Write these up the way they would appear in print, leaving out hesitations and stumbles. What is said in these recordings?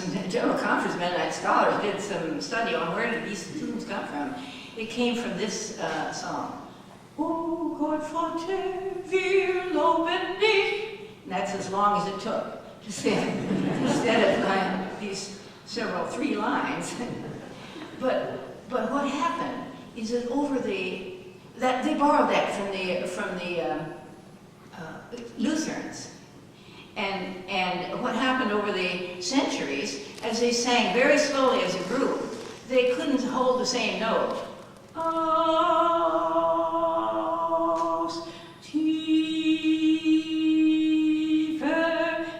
some general conference Mennonite scholars did some study on where did these tunes come from. It came from this song. Oh Gott, Vater, wir loben dich. And that's as long as it took to sing, instead of these several 3 lines. But what happened is that that they borrowed that from the Lutherans. And what happened over the centuries, as they sang very slowly as a group, they couldn't hold the same note.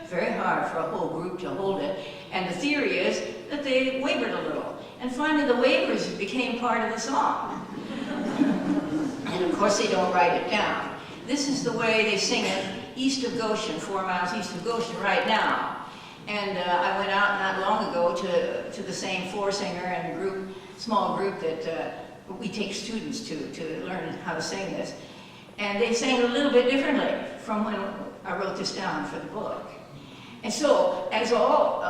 Very hard for a whole group to hold it. And the theory is that they wavered a little. And finally the wavers became part of the song. And of course they don't write it down. This is the way they sing it east of Goshen, 4 miles east of Goshen right now. And I went out not long ago to the same 4-singer and small group that we take students to learn how to sing this. And they sang it a little bit differently from when I wrote this down for the book. And so, as all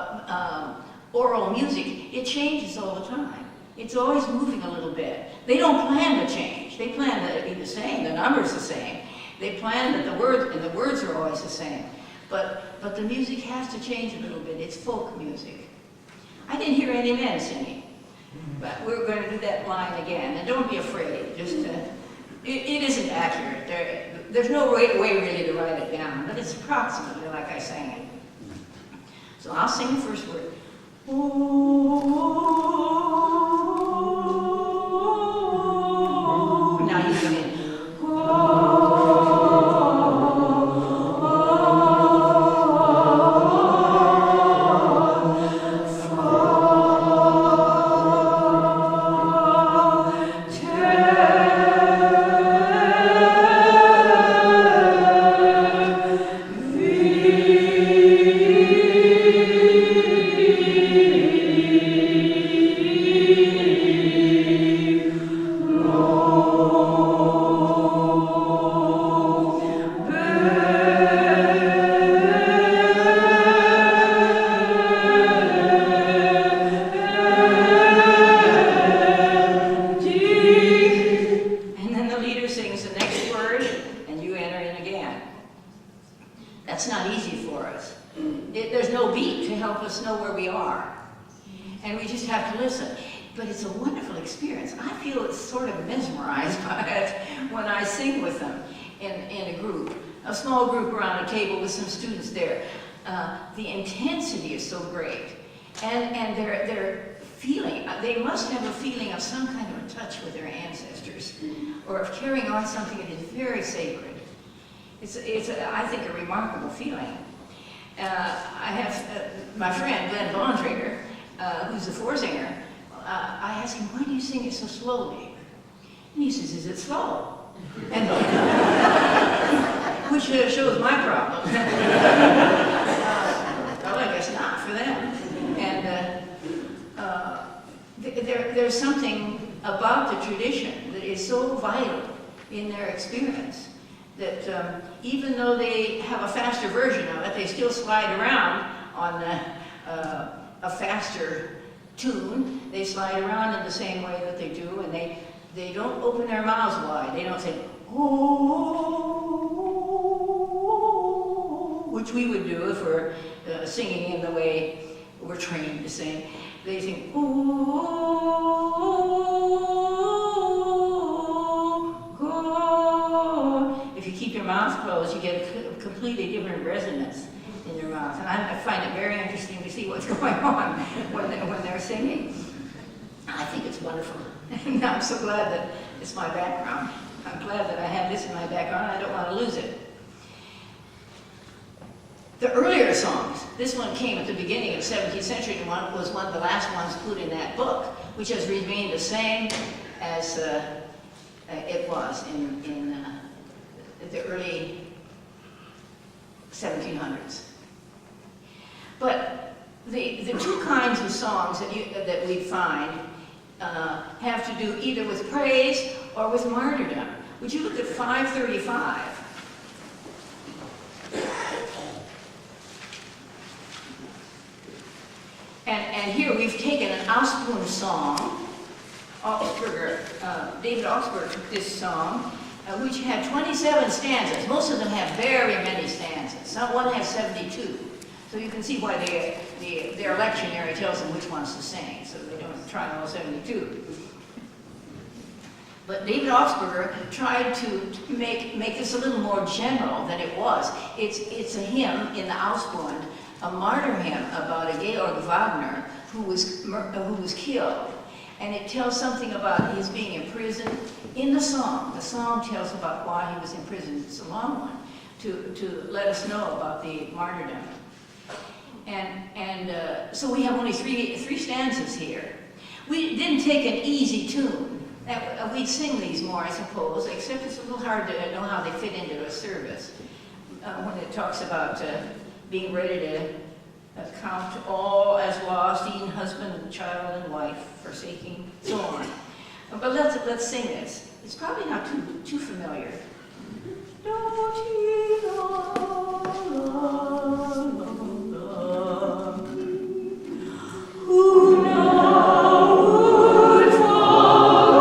oral music, it changes all the time. It's always moving a little bit. They don't plan to change. They plan that it be the same, the number's the same. They plan that the words are always the same. But the music has to change a little bit. It's folk music. I didn't hear any men singing, but we're going to do that line again. And don't be afraid. Just it isn't accurate. There's no way really to write it down, but it's approximately like I sang it. So I'll sing the first word. Now you come in. The intensity is so great, and their feeling, they must have a feeling of some kind of a touch with their ancestors, or of carrying on something that is very sacred. It's I think, a remarkable feeling. I have my friend Glenn Bontrager, who's a 4-singer. I asked him, why do you sing it so slowly? And he says, is it slow? And which shows my problem. Well, I guess not for them. And there's something about the tradition that is so vital in their experience that even though they have a faster version of it, they still slide around on a faster tune. They slide around in the same way that they do, and they don't open their mouths wide. They don't say, oh, which we would do if we're singing in the way we're trained to sing. They sing, oh, God. If you keep your mouth closed, you get a completely different resonance in your mouth. And I find it very interesting to see what's going on when they're singing. I think it's wonderful. And I'm so glad that it's my background. I'm glad that I have this in my background. I don't want to lose it. The earlier songs, this one came at the beginning of the 17th century and was one of the last ones put in that book, which has remained the same as it was in the early 1700s. But the two kinds of songs that we find have to do either with praise or with martyrdom. Would you look at 535? And here we've taken an Ausbund song. David Augsburger took this song, which had 27 stanzas. Most of them have very many stanzas. One has 72. So you can see why their lectionary tells them which ones to sing, so they don't try all 72. But David Augsburger tried to make this a little more general than it was. It's a hymn in the Ausbund, a martyr hymn about a Georg Wagner who was killed. And it tells something about his being imprisoned in the song. The song tells about why he was imprisoned. It's a long one to let us know about the martyrdom. And so we have only three stanzas here. We didn't take an easy tune. We'd sing these more, I suppose, except it's a little hard to know how they fit into a service. When it talks about being ready to count all as lost, eating husband and child and wife, forsaking, so on. But let's sing this. It's probably not too familiar. Don't ye know, who now would follow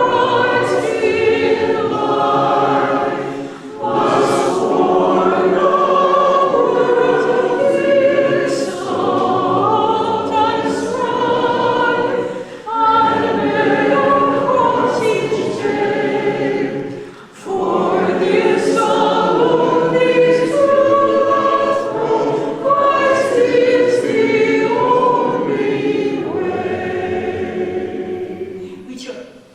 Christ in life, was born of his salt and strife, and made a cross each day. For this alone is truth, Christ is the only way. We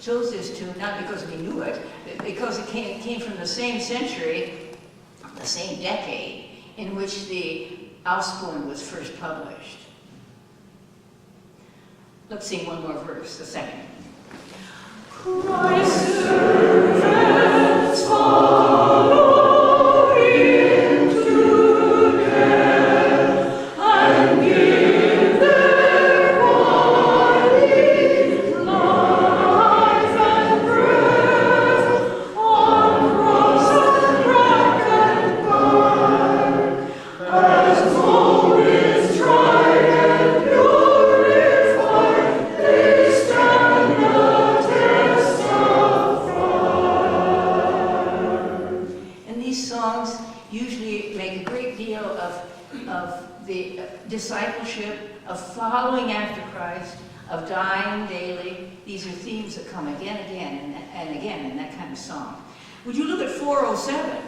chose this tune not because we knew it, but because it came from the same century, the same decade, in which the Ausbund was first published. Let's sing one more verse, the second. Christ's servants follow him to death and give their body life and breath on cross and rack and bar. As gold is tried and purified, they stand the test of fire. And these songs usually make a great deal of the discipleship, of following after Christ, of dying daily. These are themes that come again and again in that kind of song. Would you look at 407?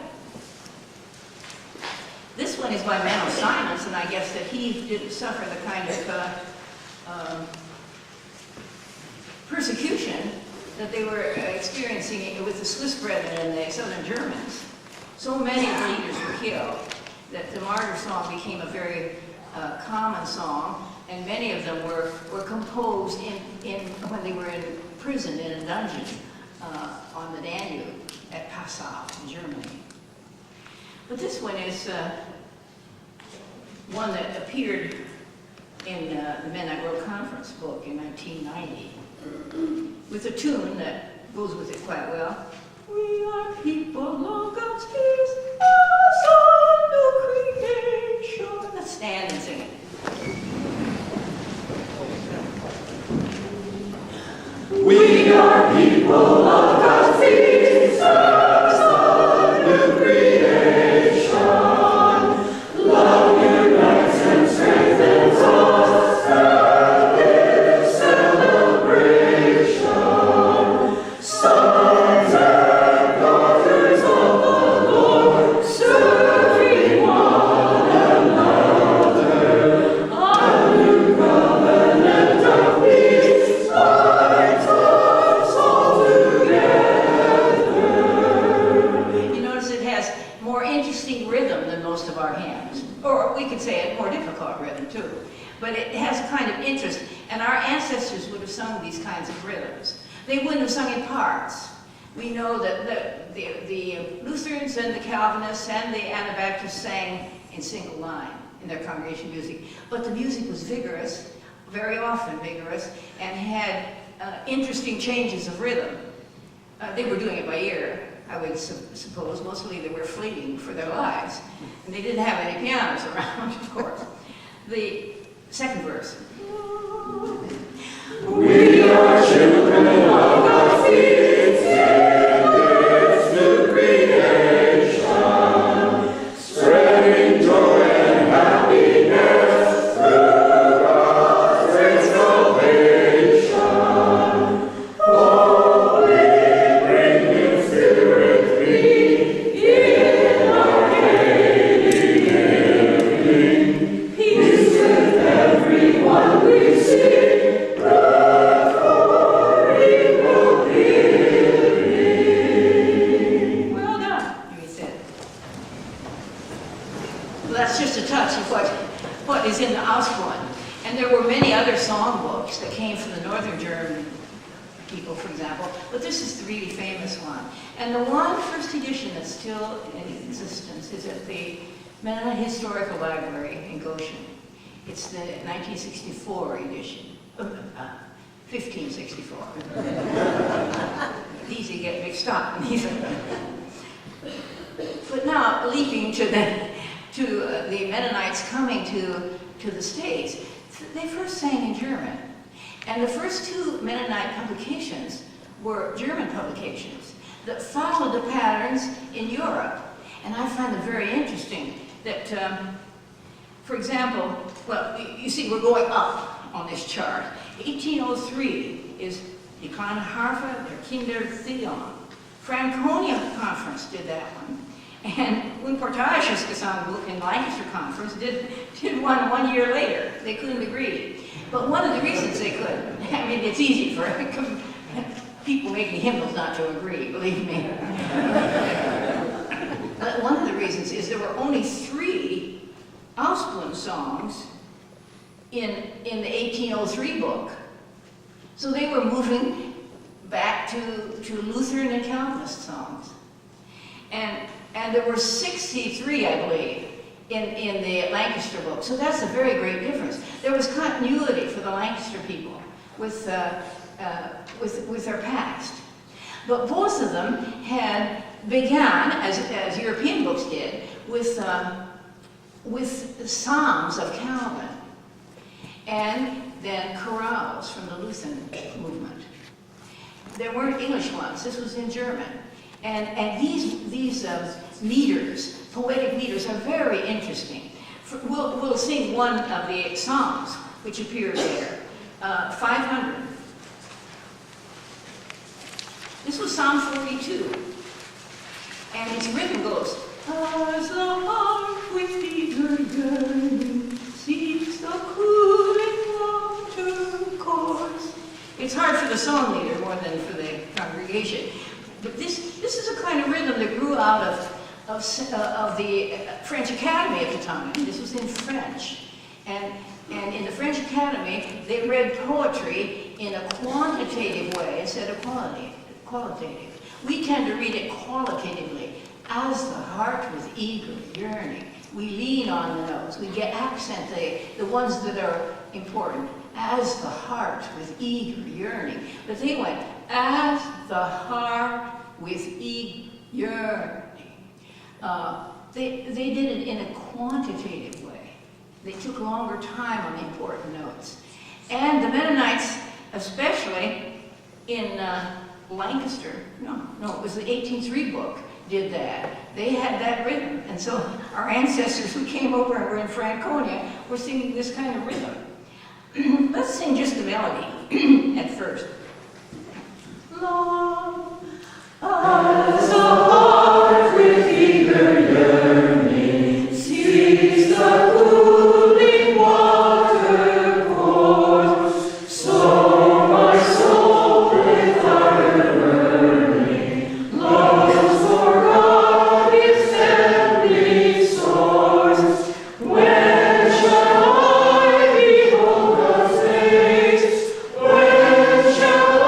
This one is by Menno Simons, and I guess that he didn't suffer the kind of persecution that they were experiencing with the Swiss brethren and the southern Germans. So many of the leaders were killed that the martyr song became a very common song, and many of them were composed when they were in prison in a dungeon on the Danube at Passau in Germany. But this one is one that appeared in the Men That Grow Conference book in 1990, with a tune that goes with it quite well. We are people of God's peace, a new creation. Let's stand and sing it. We are people of God's peace, a new creation. Love unites and strengthens us at this celebration. Sons and daughters of the Lord, serving one another. A new covenant of peace binds us all together. You notice it has more interesting rhythm than most of our hymns. Or we could say it more difficult rhythm too. But it has a kind of interest, and our ancestors would have sung these kinds of rhythms. They wouldn't have sung in parts. We know that the Lutherans and the Calvinists and the Anabaptists sang in single line in their congregation music. But the music was vigorous, very often vigorous, and had interesting changes of rhythm. They were doing it by ear, I would suppose. Mostly they were fleeing for their lives. And they didn't have any pianos around, of course. The Second verse. We are children of God's feet, descendants to creation, spreading joy and happiness through God's great salvation. Oh, we bring His Spirit free in our daily living. Peace with everyone we see. What is in the Ausbrunnen. And there were many other songbooks that came from the Northern German people, for example, but this is the really famous one. And the one first edition that's still in existence is at the Mennonite Historical Library in Goshen. It's the 1964 edition, 1564. These you get mixed up. But now, leaping to the Mennonites coming to the States, they first sang in German. And the first two Mennonite publications were German publications that followed the patterns in Europe. And I find them very interesting that, for example, well, you see we're going up on this chart. 1803 is Die kleine Harfe der Kinder Theon. Franconia Conference did that one. And Unparteiisches Gesangbuch in Lancaster Conference did one year later. They couldn't agree. But one of the reasons they couldn't, I mean, it's easy for people making hymnals not to agree, believe me. But one of the reasons is there were only 3 Ausbrunnen songs in the 1803 book. So they were moving back to Lutheran and Calvinist songs. And there were 63, I believe, in the Lancaster book. So that's a very great difference. There was continuity for the Lancaster people with their past. But both of them had begun, as European books did, with psalms of Calvin, and then chorales from the Lutheran movement. There weren't English ones. This was in German. And these meters, poetic meters, are very interesting. We'll sing one of the psalms which appears there, 500. This was Psalm 42, and its rhythm goes, as the heart with eager yearning seeks the cooling water course. It's hard for the song leader more than for the congregation. But this is a kind of rhythm that grew out of the French Academy at the time. This was in French. And in the French Academy, they read poetry in a quantitative way instead of qualitative. We tend to read it qualitatively. As the heart with eager yearning. We lean on the notes. We get accent the ones that are important. As the heart with eager yearning. But they went, as the heart with eager yearning. They did it in a quantitative way. They took longer time on the important notes. And the Mennonites, especially in Lancaster, no, it was the 1803 book, did that. They had that rhythm. And so our ancestors who came over and were in Franconia were singing this kind of rhythm. Let's sing just the melody at first. Love, as the heart with eager yearning seeks the cooling water course, so my soul with ardor burning longs for God its heavenly source. When shall I behold God's face? When shall I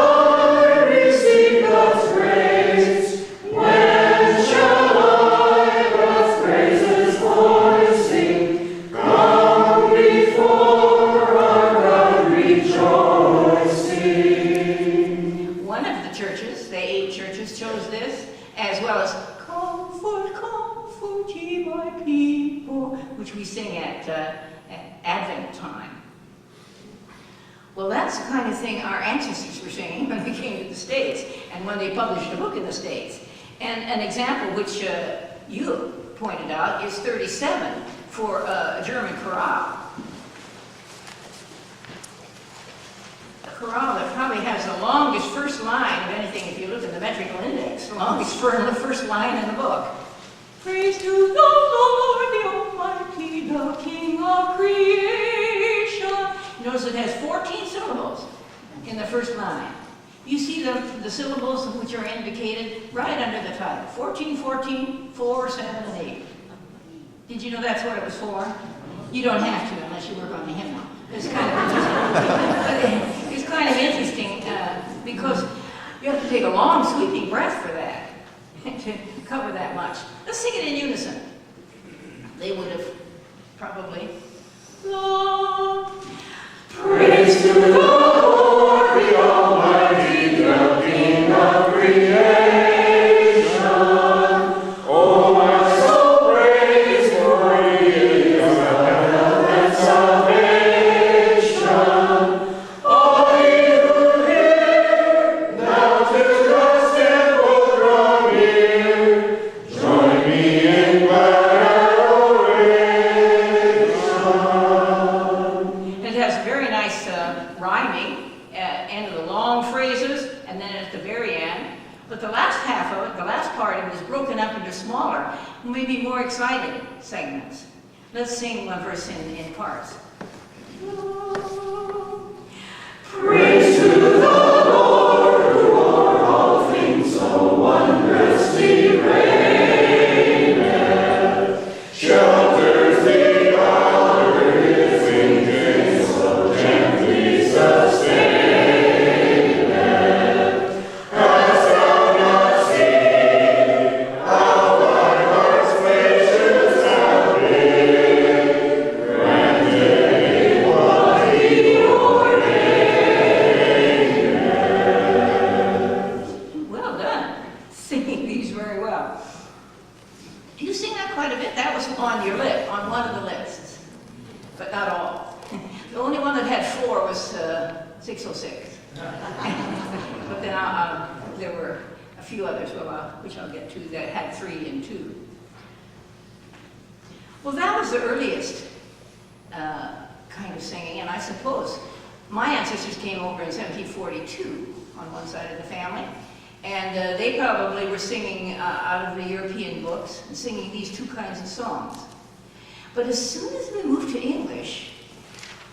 receive God's grace? When shall I God's praises voicing come before our God rejoicing? One of the churches, the 8 churches, chose this, as well as Comfort, comfort ye my people, which we sing at Advent time. Well, that's the kind of thing our ancestors were singing when they came to the States and when they published a book in the States. And an example which you pointed out is 37 for a German chorale. A chorale that probably has the longest first line of anything if you look in the metrical index, the longest first line in the book. Praise to the Lord, the Almighty, the King of creation. Notice it has 14 syllables in the first line. You see the syllables which are indicated right under the title. 14, 14, 4, 7, and 8. Did you know that's what it was for? You don't have to unless you work on the hymnal. It's kind of interesting because you have to take a long sweeping breath for that, to cover that much. Let's sing it in unison. They would have probably. Lord, praise to the Lord, the Almighty, the King of creation. Oh, my soul, praise, for He is the health and salvation. All ye who hear, now to God's temple draw near. Join me in glad adoration. It has very nice rhyming end of the long phrases and then at the very end. But the last half of it, the last part of it, is broken up into smaller, maybe more exciting segments. Let's sing one verse in parts. Praise to the Lord, who o'er all things so wondrously reigneth, shelters the under His wings, so gently sustaineth. Hast thou not seen how thy heart's pleasures have been granted in what He ordained? Well done, singing these very well. You sing that quite a bit. That was on your lip, on one of the lists, but not all. The only one that had 4 was 606. But then there were a few others, which I'll get to, that had 3 and 2. Well, that was the earliest kind of singing, and I suppose my ancestors came over in 1742 on one side of the family, and they probably were singing out of the European books and singing these 2 kinds of songs. But as soon as we moved to English,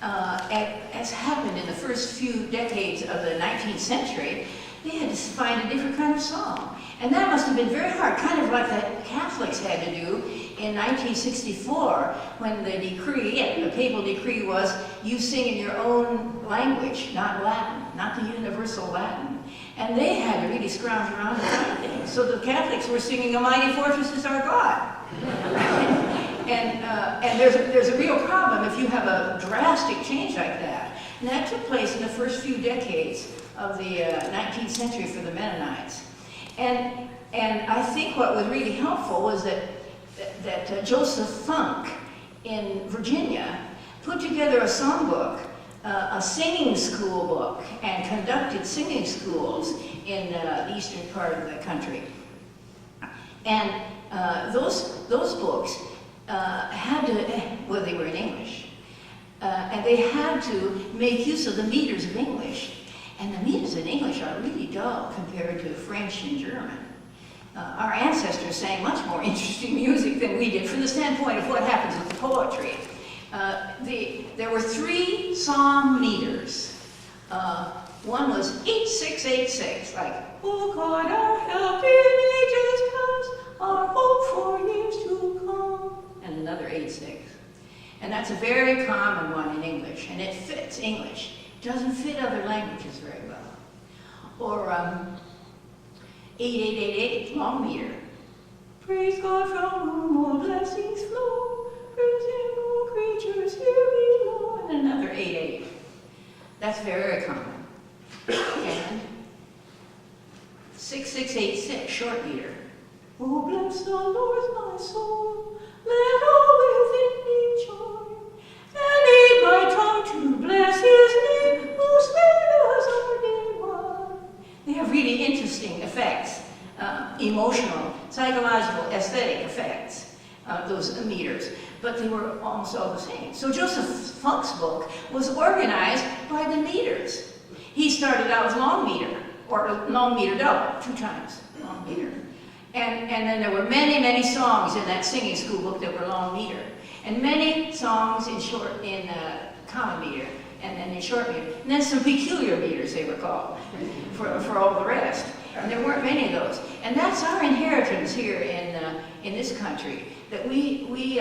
as happened in the first few decades of the 19th century, they had to find a different kind of song. And that must have been very hard, kind of like the Catholics had to do in 1964, when the decree, the papal decree was, you sing in your own language, not Latin, not the universal Latin. And they had to really scrounge around and find things. So the Catholics were singing, "A Mighty Fortress is Our God." And there's a real problem if you have a drastic change like that. And that took place in the first few decades of the 19th century for the Mennonites. And I think what was really helpful was that Joseph Funk in Virginia put together a songbook, a singing school book, and conducted singing schools in the eastern part of the country. And those books had to, well, they were in English, and they had to make use of the meters of English. And the meters in English are really dull compared to French and German. Our ancestors sang much more interesting music than we did from the standpoint of what happens with the poetry. There were 3 psalm meters. One was 8686, like, "Oh God, our help in ages past, our hope for years to come," and another 86. And that's a very common one in English, and it fits English. It doesn't fit other languages very well. Or 8888, long meter. "Praise God from whom all blessings flow, praise Him who creatures here below," and another 88. That's very common. And 6686, short meter. "Oh, bless the Lord, my soul, let all within me join, and aid my tongue to bless His name, who really interesting effects, emotional, psychological, aesthetic effects, those meters, but they were almost all the same. So Joseph Funk's book was organized by the meters. He started out with long meter, or long meter double, 2 times long meter. And then there were many, many songs in that singing school book that were long meter, and many songs in common meter, and then in short meter, and then some peculiar meters they were called for all the rest. And there weren't many of those. And that's our inheritance here in this country, that we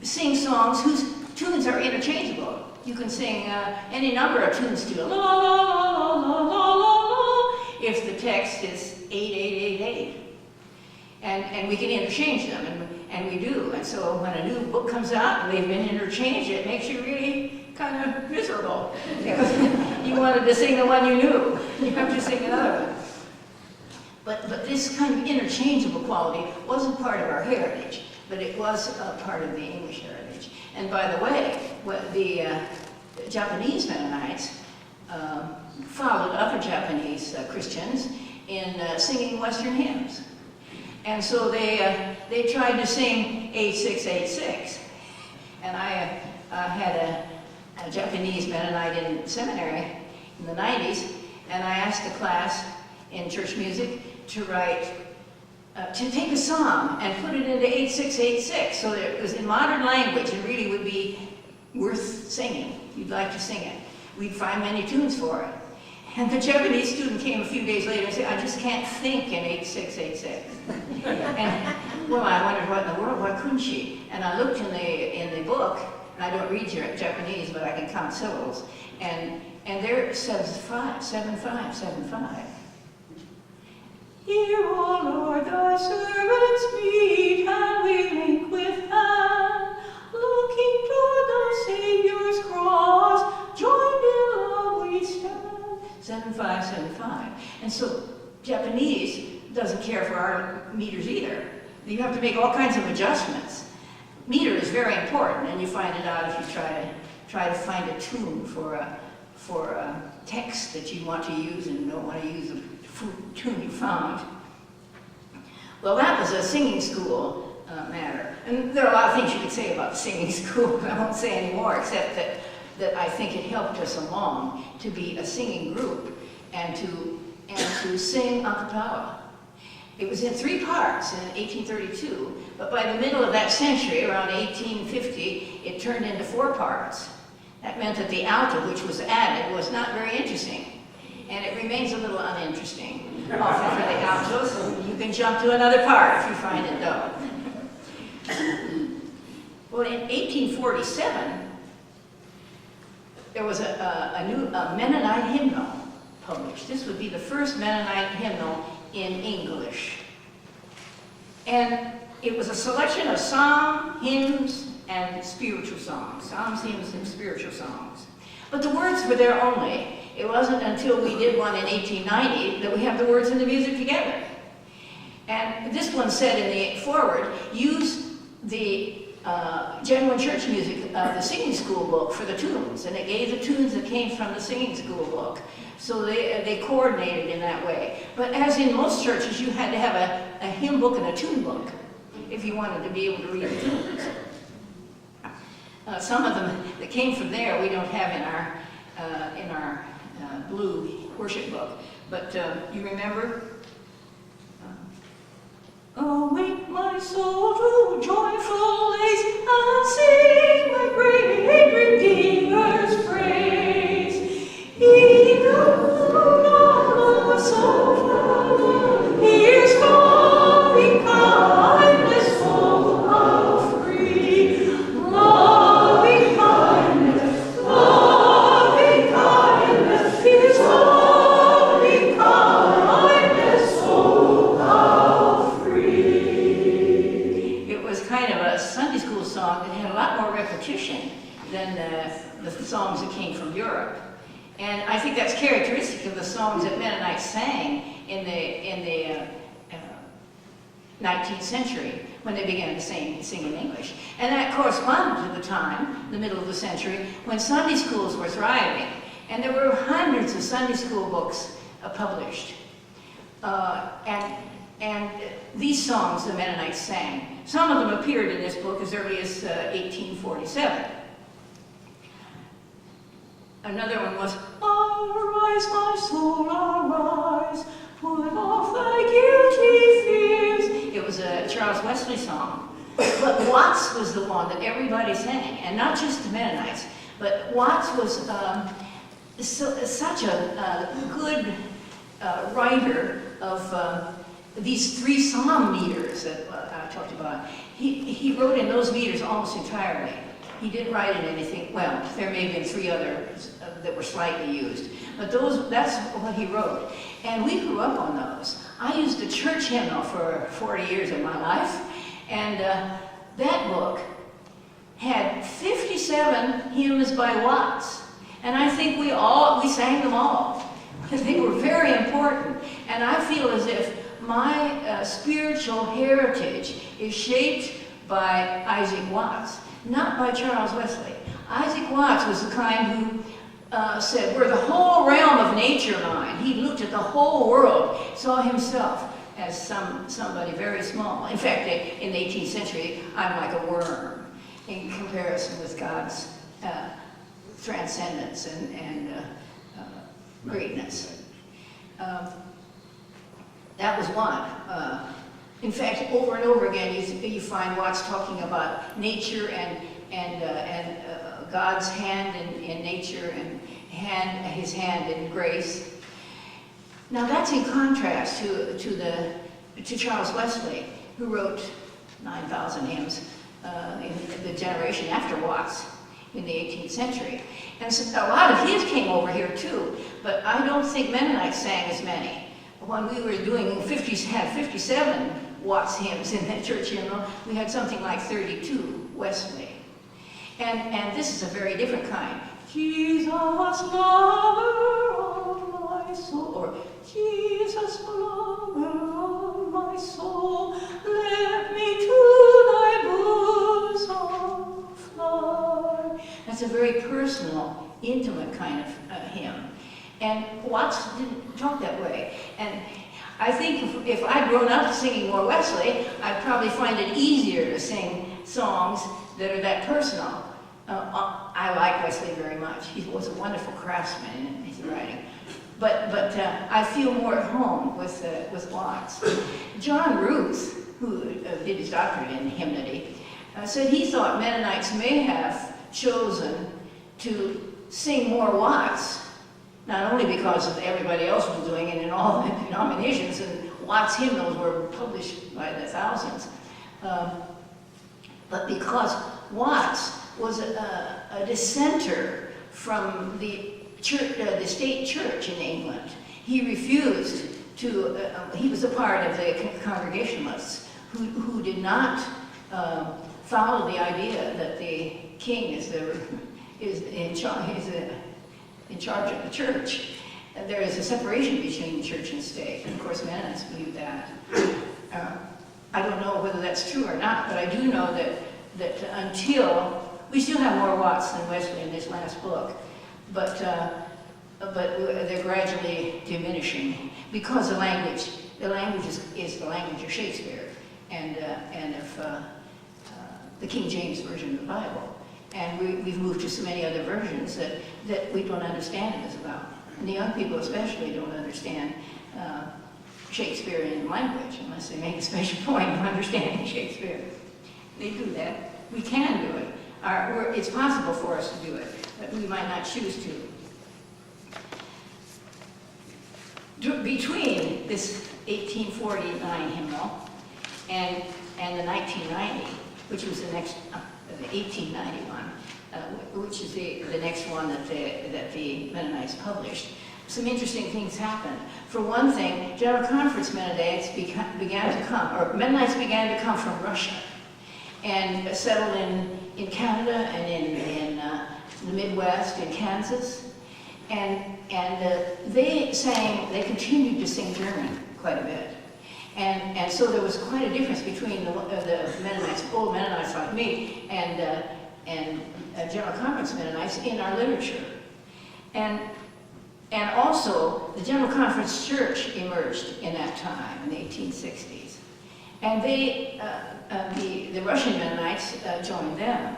sing songs whose tunes are interchangeable. You can sing any number of tunes to la la la la la la la if the text is 8888. And we can interchange them, and we do. And so when a new book comes out and they've been interchanged, it makes you really kind of miserable. Because you wanted to sing the one you knew. You have to sing another one. But this kind of interchangeable quality wasn't part of our heritage, but it was part of the English heritage. And by the way, the Japanese Mennonites followed other Japanese Christians in singing Western hymns. And so they tried to sing 8686. And I had a Japanese Mennonite in seminary in the 90s, and I asked the class in church music to write, to take a psalm and put it into 8686 so that it was in modern language and really would be worth singing. You'd like to sing it. We'd find many tunes for it. And the Japanese student came a few days later and said, I just can't think in 8686. And, well, I wondered what in the world, why couldn't she? And I looked in the book, and I don't read Japanese, but I can count syllables, and there it says 7575. Here, O Lord, thy servants meet, and we link with hand, looking toward the Savior's cross, joined in love we stand. 7575. And so Japanese doesn't care for our meters either. You have to make all kinds of adjustments. Meter is very important, and you find it out if you try to find a tune for a text that you want to use and don't want to use the tune you found. Well, that was a singing school matter. And there are a lot of things you could say about the singing school, but I won't say any more, except that I think it helped us along to be a singing group and to sing a cappella. It was in 3 parts in 1832, but by the middle of that century, around 1850, it turned into 4 parts. That meant that the alto, which was added, was not very interesting. And it remains a little uninteresting, often for the altos. You can jump to another part if you find it dull. Well, in 1847, there was a new Mennonite hymnal published. This would be the first Mennonite hymnal in English. And it was a selection of psalm, hymns, and spiritual songs. Psalms, hymns, and spiritual songs. But the words were there only. It wasn't until we did one in 1890 that we have the words and the music together. And this one said in the foreword, use the genuine church music, the singing school book for the tunes, and it gave the tunes that came from the singing school book. So they coordinated in that way. But as in most churches, you had to have a hymn book and a tune book if you wanted to be able to read the tunes. Some of them that came from there we don't have in our blue worship book. But you remember? Awake my soul to joyful lays and sing my great Redeemer's praise. He knows soul, here's loving kindness full of free. Loving kindness, here's loving kindness full of free. It was kind of a Sunday school song that had a lot more repetition than the songs that came from Europe. And I think that's characteristic of the songs that Mennonites sang in the 19th century when they began to sing in English. And that corresponded to the time, the middle of the century, when Sunday schools were thriving. And there were hundreds of Sunday school books published. And these songs the Mennonites sang. Some of them appeared in this book as early as 1847. Another one was, "Arise, my soul, arise, put off thy guilty fears." It was a Charles Wesley song. But Watts was the one that everybody sang, and not just the Mennonites, but Watts was such a good writer of these 3 psalm meters that I talked about. He wrote in those meters almost entirely. He didn't write in anything, well, there may have been 3 others that were slightly used, but that's what he wrote. And we grew up on those. I used the church hymnal for 40 years of my life, and that book had 57 hymns by Watts. And I think we sang them all, because they were very important. And I feel as if my spiritual heritage is shaped by Isaac Watts, not by Charles Wesley. Isaac Watts was the kind who said, "We're the whole realm of nature mine." He looked at the whole world, saw himself as somebody very small. In fact, in the 18th century, I'm like a worm in comparison with God's transcendence and greatness. That was one. In fact, over and over again, you find Watts talking about nature and God's hand in nature and his hand in grace. Now that's in contrast to Charles Wesley, who wrote 9,000 hymns in the generation after Watts in the 18th century. And so a lot of his came over here too, but I don't think Mennonites sang as many. When we were doing 57 Watts hymns in that church hymnal, we had something like 32 Wesley. And this is a very different kind. Jesus, lover of my soul, or Jesus, lover of my soul, let me to thy bosom fly. That's a very personal, intimate kind of hymn. And Watts didn't talk that way. And I think if I'd grown up singing more Wesley, I'd probably find it easier to sing songs that are that personal. I like Wesley very much. He was a wonderful craftsman in his writing. But I feel more at home with Watts. John Ruth, who did his doctorate in hymnody, said he thought Mennonites may have chosen to sing more Watts, not only because of everybody else was doing it in all the denominations, and Watts hymnals were published by the thousands, but because Watts was a dissenter from the church, the state church in England. He refused to, he was a part of the Congregationalists who did not follow the idea that the king is in charge of the church. There is a separation between church and state, and of course Mennonites believe that. I don't know whether that's true or not, but I do know that until, we still have more Watts than Wesley in this last book, but they're gradually diminishing because the language is the language of Shakespeare and of the King James Version of the Bible. And we've moved to so many other versions that we don't understand it as well. And the young people especially don't understand Shakespearean language unless they make a special point of understanding Shakespeare. They do that. We can do it. It's possible for us to do it, but we might not choose to. Between this 1849 hymnal and the 1990, which was the next, the 1891, which is the next one that the Mennonites published, some interesting things happened. For one thing, General Conference Mennonites began to come, or Mennonites began to come from Russia and settled in Canada and in the Midwest, in Kansas, and they continued to sing German quite a bit, and so there was quite a difference between the Mennonites, old Mennonites like me, and General Conference Mennonites in our literature, and And also, the General Conference Church emerged in that time, in the 1860s. And they, the Russian Mennonites joined them.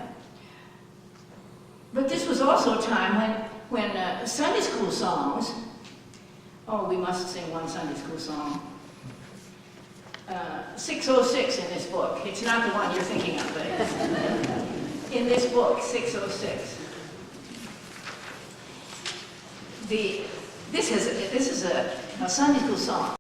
But this was also a time when Sunday school songs, oh, we must sing one Sunday school song. 606 in this book. It's not the one you're thinking of, but it's in this book, 606. This is a Sunday school song.